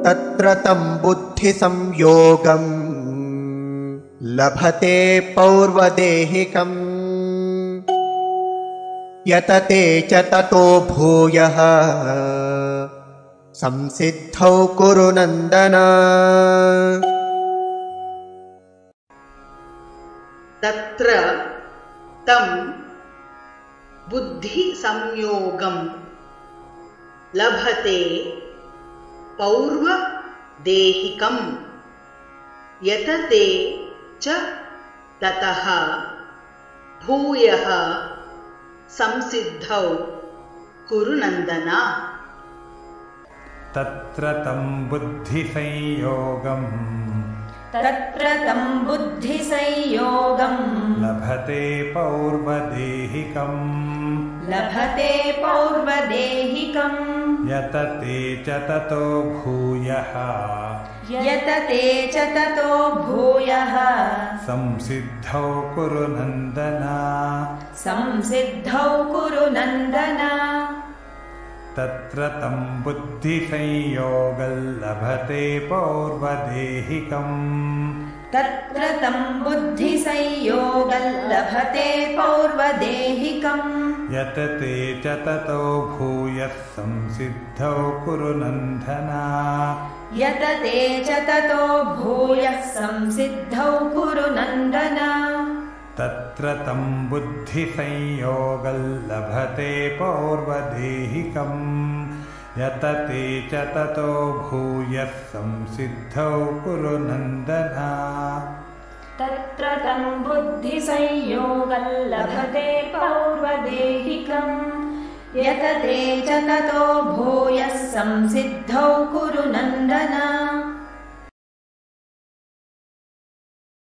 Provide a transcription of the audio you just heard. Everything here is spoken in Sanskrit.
तत्र तं बुद्धिसंयोगं लभते पौर्वदेहिकम् यतते च ततो भूयः संसिद्धौ कुरु नन्दन। तत्र तं बुद्धिसंयोगं लभते पौर्वदेहिकं यतते च ततः भूयः संसिद्धौ कुरु नन्दन। तत्र तं बुद्धिसंयोगं लभते पौर्वदेहिकं यतते च ततो भूयः संसिद्धौ कुरु नन्दन। तत्र तं बुद्धिसंयोगं लभते पौर्वदेहिकं यतते च ततो भूयः संसिद्धौ कुरु नन्दन। तत्र तं बुद्धिसंयोगं लभते पौर्वदेहिकं यतते च ततो भूयः संसिद्धौ कुरु नन्दन। तत्र तं बुद्धिसंयोगं लभते पौर्वदेहिकं यतते च ततो भूयः संसिद्धौ कुरु नन्दन।